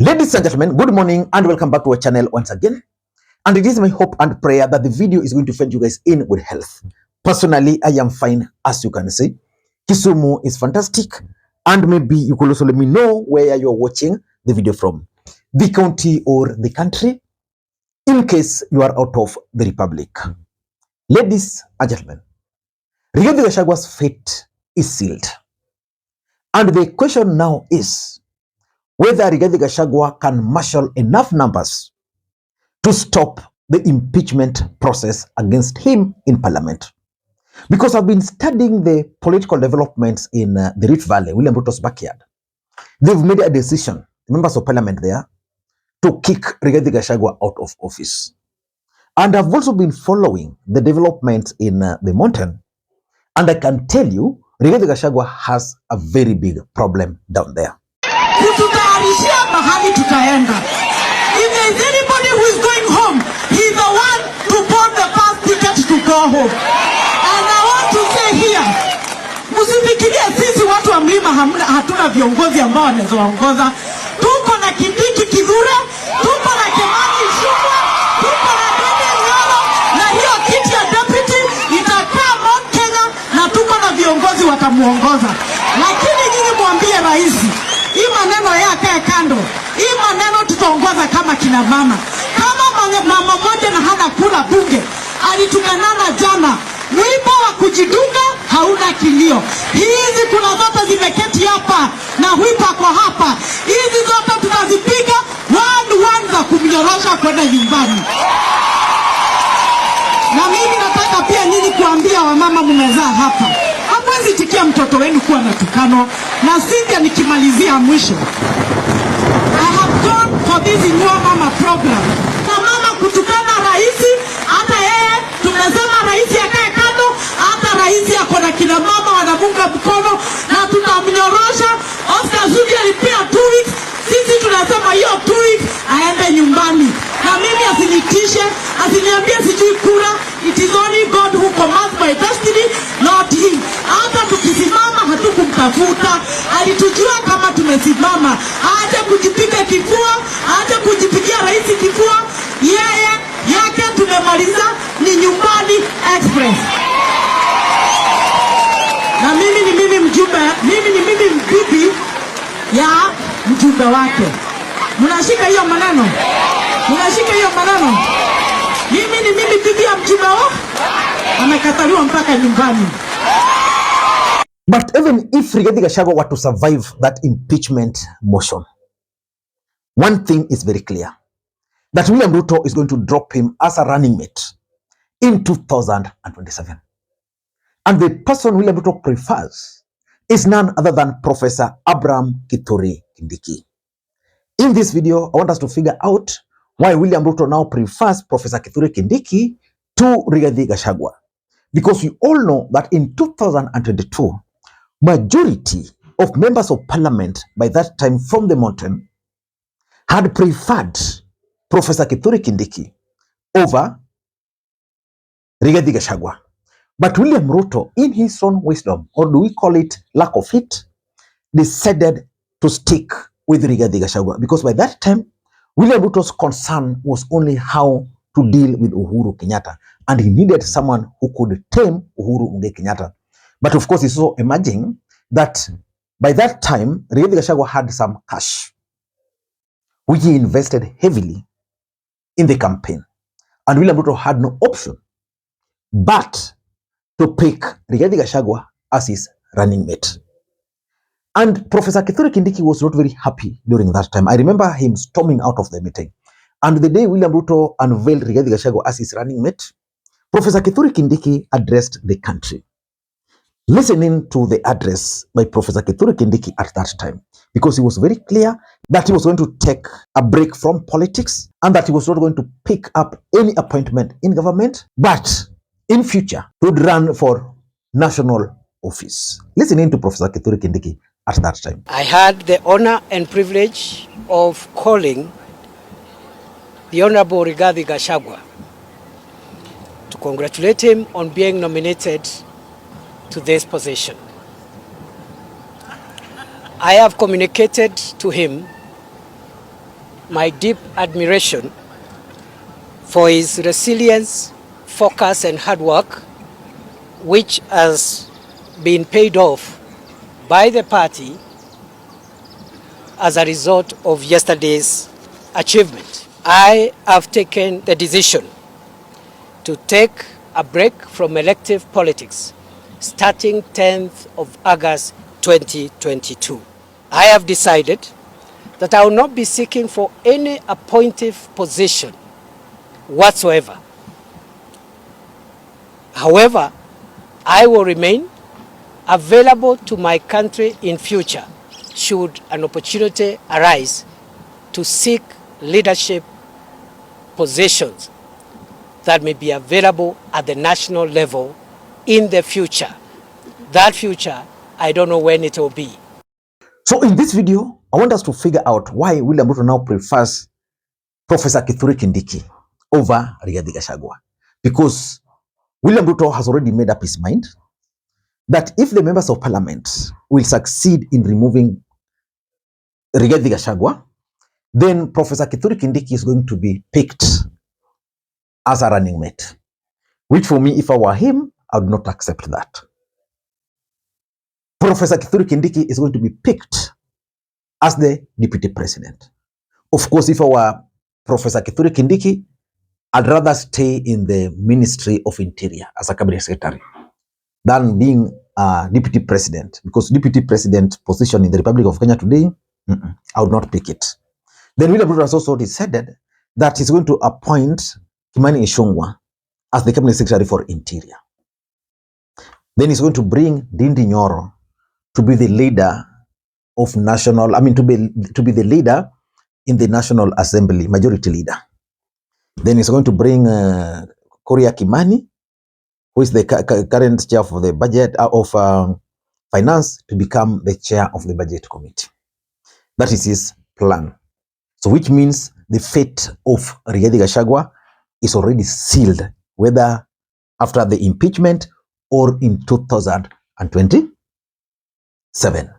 Ladies and gentlemen, good morning and welcome back to our channel once again. And it is my hope and prayer that the video is going to find you guys in good health. Personally, I am fine, as you can see. Kisumu is fantastic. And maybe you could also let me know where you're watching the video from. The county or the country, in case you are out of the republic. Ladies and gentlemen, Rigathi Gachagua's fate is sealed. And the question now is, whether Rigathi Gachagua can marshal enough numbers to stop the impeachment process against him in parliament. Because I've been studying the political developments in the Rift Valley, William Ruto's backyard. They've made a decision, members of parliament there, to kick Rigathi Gachagua out of office. And I've also been following the developments in the mountain. And I can tell you, Rigathi Gachagua has a very big problem down there. If there's anybody who is going home, he's the one to bought the first ticket to go home. And I want to say here, msifikirie sisi watu wa mlima hatuna viongozi ambao wanaweza waongoza. Tuko na Kindiki Kithure, tuko na Kimani Ichung'wah, tuko na Benin na hiyo kiti ya deputy itakaa Mount Kenya na tuko na viongozi watamuongoza. Lakini nyinyi mwambie rais, hii maneno yake kando. Hii maneno tutaongoza kama kina mama. Kama mama moja na hana kula bunge, alitukanana jana. Wimbo wa kujidunga hauna kilio. Hizi kuna zote zimeketi hapa na huipa kwa hapa. Hizi zote tutazipiga one za kumnyorosha kwenda nyumbani. Na mimi nataka pia nyinyi kuambia wamama mmezaa hapa, hamwezi tikia mtoto wenu kuwa natukano. Na Cynthia nikimalizia mwisho, I have gone for this Inua Mama program. Na mama kutukana raisi, hata yeye tumesema raisi akae kando, hata raisi ako na kina mama wanamunga mkono na tutamnyorosha. Oscar Zudi alipia 2 weeks, sisi tunasema hiyo 2 weeks aende nyumbani. Na mimi asinitishe, asiniambie sijui kura. It is only God who commands my destiny, not him. Hata tukisimama hatukumtafuta, alitujua kama tumesimama. Aje kujipiga kifua, aje kujipigia rais kifua. Yeye yake tumemaliza ni nyumbani express. Na mimi ni mimi mjumbe, mimi ni mimi mbibi ya mjumbe wake. Mnashika hiyo maneno? Mnashika hiyo maneno? Mimi ni mimi bibi ya mjumbe wao. Amekataliwa mpaka nyumbani. But even if Rigathi Gachagua were to survive that impeachment motion, one thing is very clear, that William Ruto is going to drop him as a running mate in 2027. And the person William Ruto prefers is none other than Professor Kithure Kindiki. In this video, I want us to figure out why William Ruto now prefers Professor Kithure Kindiki to Rigathi Gachagua. Because we all know that in 2022, majority of members of parliament by that time from the mountain had preferred Professor Kithure Kindiki over Rigathi Gachagua. But William Ruto, in his own wisdom, or do we call it lack of it, decided to stick with Rigathi Gachagua. Because by that time, William Ruto's concern was only how to deal with Uhuru Kenyatta. And he needed someone who could tame Uhuru Kenyatta. But of course, he's also imagining that by that time, Rigathi Gachagua had some cash, which he invested heavily in the campaign. And William Ruto had no option but to pick Rigathi Gachagua as his running mate. And Professor Kithure Kindiki was not very happy during that time. I remember him storming out of the meeting. And the day William Ruto unveiled Rigathi Gachagua as his running mate, Professor Kithure Kindiki addressed the country. Listening to the address by Professor Kithure Kindiki at that time, because he was very clear that he was going to take a break from politics and that he was not going to pick up any appointment in government, but in future would run for national office. Listening to Professor Kithure Kindiki at that time. I had the honor and privilege of calling the Honorable Rigathi Gachagua to congratulate him on being nominated to this position. I have communicated to him my deep admiration for his resilience, focus, and hard work, which has been paid off by the party as a result of yesterday's achievement. I have taken the decision to take a break from elective politics starting 10th of August 2022. I have decided that I will not be seeking for any appointive position whatsoever. However, I will remain available to my country in future should an opportunity arise to seek leadership positions that may be available at the national level in the future. That future, I don't know when it will be. So in this video, I want us to figure out why William Ruto now prefers Professor Kithure Kindiki over Rigathi Gachagua. Because William Ruto has already made up his mind that if the members of parliament will succeed in removing Rigathi Gachagua, then Professor Kithure Kindiki is going to be picked as a running mate. Which for me, if I were him, I would not accept that. Professor Kithure Kindiki is going to be picked as the deputy president. Of course, if I were Professor Kithure Kindiki, I'd rather stay in the Ministry of Interior as a cabinet secretary than being a deputy president, because deputy president position in the Republic of Kenya today, I would not pick it. Then William Ruto has also decided that he's going to appoint Kimani Ichung'wah as the cabinet secretary for Interior. Then he's going to bring Ndindi Nyoro to be the leader of national, to be the leader in the National Assembly, majority leader. Then he's going to bring Korea Kimani, who is the current chair of the budget of finance, to become the chair of the budget committee. That is his plan. So which means the fate of Rigathi Gachagua is already sealed, whether after the impeachment or in 2027.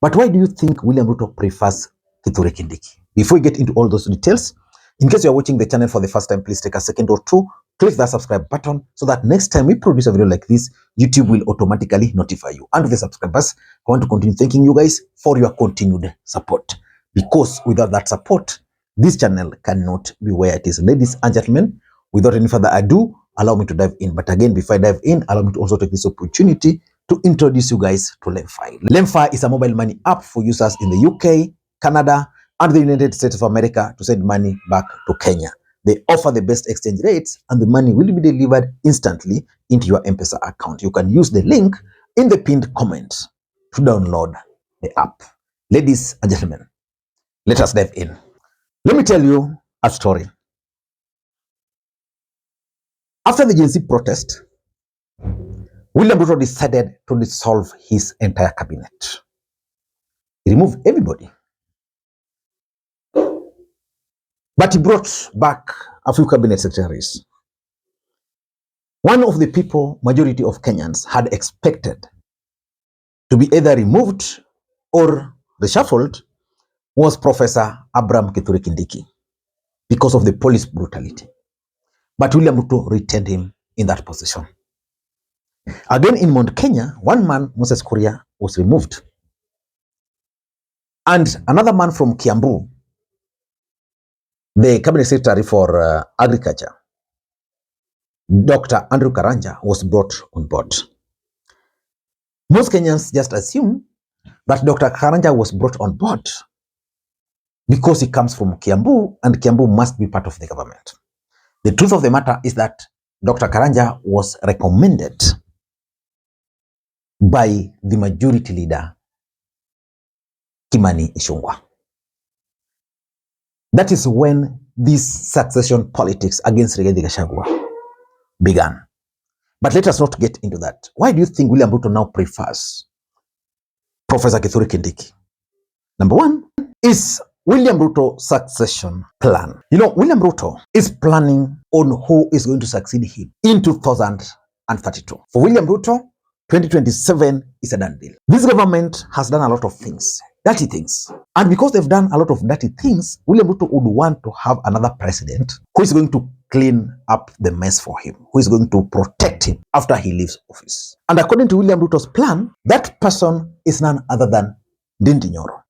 But why do you think William Ruto prefers Kithure Kindiki? Before we get into all those details, in case you are watching the channel for the first time, please take a second or two, click that subscribe button so that next time we produce a video like this, YouTube will automatically notify you. And with the subscribers, I want to continue thanking you guys for your continued support. Because without that support, this channel cannot be where it is. Ladies and gentlemen, without any further ado, allow me to dive in. But again, before I dive in, allow me to also take this opportunity to introduce you guys to LemFi. LemFi is a mobile money app for users in the UK, Canada, and the United States of America to send money back to Kenya. They offer the best exchange rates and the money will be delivered instantly into your M-Pesa account. You can use the link in the pinned comment to download the app. Ladies and gentlemen, let us dive in. Let me tell you a story. After the Gen Z protest, William Ruto decided to dissolve his entire cabinet. He removed everybody. But he brought back a few cabinet secretaries. One of the people majority of Kenyans had expected to be either removed or reshuffled was Professor Abraham Kithure Kindiki because of the police brutality. But William Ruto retained him in that position. Again in Mount Kenya, one man, Moses Kuria, was removed. And another man from Kiambu, the cabinet secretary for agriculture, Dr. Andrew Karanja, was brought on board. Most Kenyans just assume that Dr. Karanja was brought on board because he comes from Kiambu and Kiambu must be part of the government. The truth of the matter is that Dr. Karanja was recommended by the majority leader, Kimani Ichung'wah. That is when this succession politics against Rigathi Gachagua began. But let us not get into that. Why do you think William Ruto now prefers Professor Kithure Kindiki? Number one is William Ruto succession plan. You know, William Ruto is planning on who is going to succeed him in 2032. For William Ruto, 2027 is a done deal. This government has done a lot of things, dirty things. And because they've done a lot of dirty things, William Ruto would want to have another president who is going to clean up the mess for him, who is going to protect him after he leaves office. And according to William Ruto's plan, that person is none other than Ndindi Nyoro.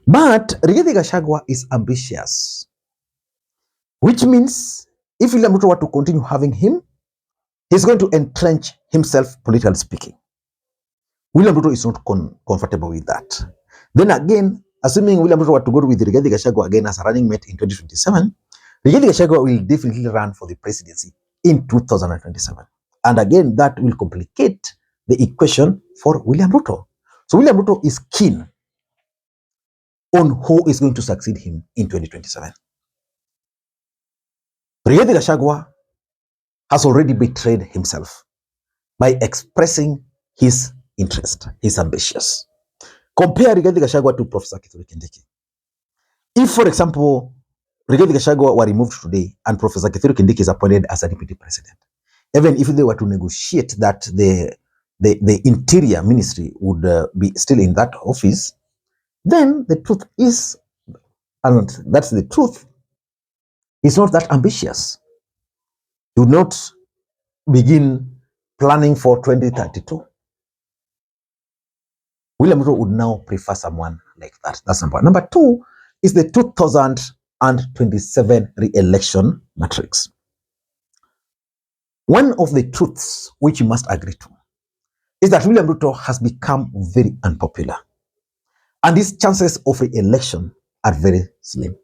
But Rigathi Gachagua is ambitious, which means if William Ruto were to continue having him, he's going to entrench himself, politically speaking. William Ruto is not comfortable with that. Then again, assuming William Ruto were to go with Rigathi Gachagua again as a running mate in 2027, Rigathi Gachagua will definitely run for the presidency in 2027. And again, that will complicate the equation for William Ruto. So William Ruto is keen on who is going to succeed him in 2027. Rigathi Gachagua has already betrayed himself by expressing his interest. He's ambitious. Compare Rigathi Gachagua to Professor Kithure Kindiki. If, for example, Rigathi Gachagua were removed today and Professor Kithure Kindiki is appointed as a deputy president, even if they were to negotiate that the interior ministry would be still in that office, then the truth is, and that's the truth, he's not that ambitious. He would not begin planning for 2032. William Ruto would now prefer someone like that. That's number one. Number two is the 2027 re-election matrix. One of the truths which you must agree to is that William Ruto has become very unpopular. And his chances of re-election are very slim.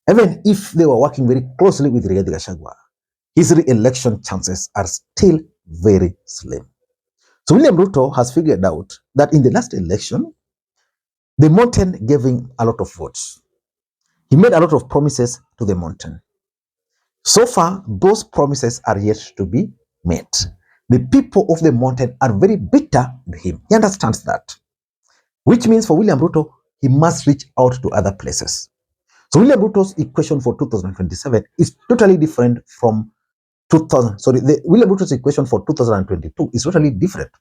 Even if they were working very closely with Rigathi Gachagua, his re-election chances are still very slim. So William Ruto has figured out that in the last election, the mountain gave him a lot of votes. He made a lot of promises to the mountain. So far, those promises are yet to be met. The people of the mountain are very bitter with him. He understands that. Which means for William Ruto, he must reach out to other places. So William Ruto's equation for 2027 is totally different from William Ruto's equation for 2022 is totally different.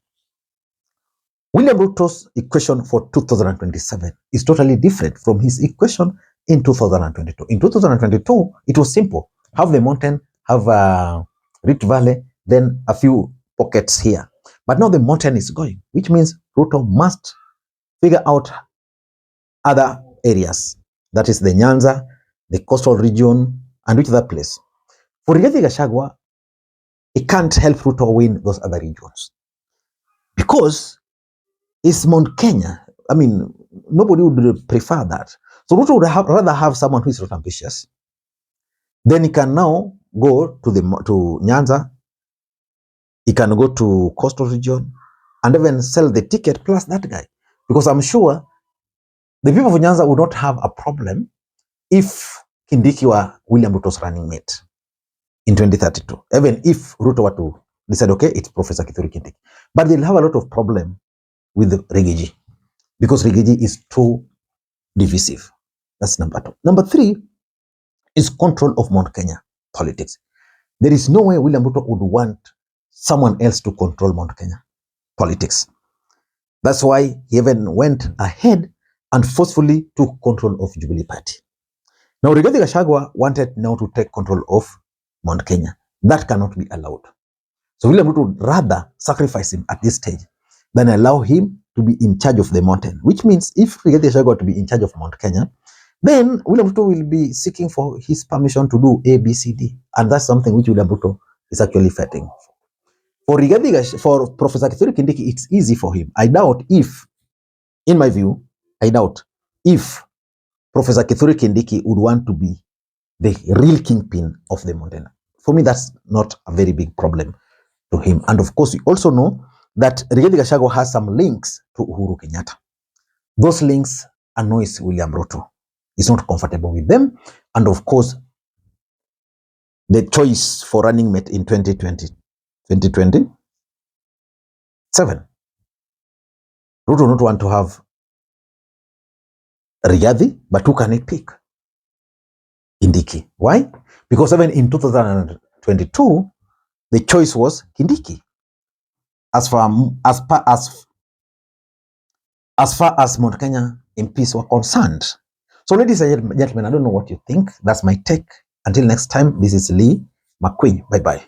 William Ruto's equation for 2027 is totally different from his equation in 2022. In 2022, it was simple. Have the mountain, have a Rift Valley, then a few pockets here. But now the mountain is going, which means Ruto must figure out other areas. That is the Nyanza, the coastal region, and which other place. For Rigathi Gachagua, it can't help Ruto win those other regions. Because it's Mount Kenya. I mean, nobody would prefer that. So Ruto would rather have someone who is not ambitious. Then he can now go to Nyanza. He can go to coastal region and even sell the ticket plus that guy. Because I'm sure the people of Nyanza would not have a problem if Kindiki were William Ruto's running mate in 2032. Even if Ruto were to decide, okay, it's Professor Kithure Kindiki. But they'll have a lot of problem with Rigathi because Rigathi is too divisive. That's number two. Number three is control of Mount Kenya politics. There is no way William Ruto would want someone else to control Mount Kenya politics. That's why he even went ahead and forcefully took control of Jubilee Party. Now, Rigathi Gachagua wanted now to take control of Mount Kenya. That cannot be allowed. So William Ruto would rather sacrifice him at this stage than allow him to be in charge of the mountain, which means if Rigathi Gachagua to be in charge of Mount Kenya, then William Ruto will be seeking for his permission to do A, B, C, D. And that's something which William Ruto is actually fighting for. For Professor Kithure Kindiki, it's easy for him. I doubt if, in my view, if Professor Kithure Kindiki would want to be the real kingpin of the mountain. For me, that's not a very big problem to him. And of course, we also know that Rigathi Gachagua has some links to Uhuru Kenyatta. Those links annoys William Ruto. He's not comfortable with them. And of course, the choice for running mate in 2027, Ruto do not want to have Rigathi, but who can he pick? Kindiki. Why? Because even in 2022, the choice was Kindiki. as far as Mount Kenya MPs were concerned. So ladies and gentlemen, I don't know what you think. That's my take. Until next time, this is Lee Makwiny. Bye-bye.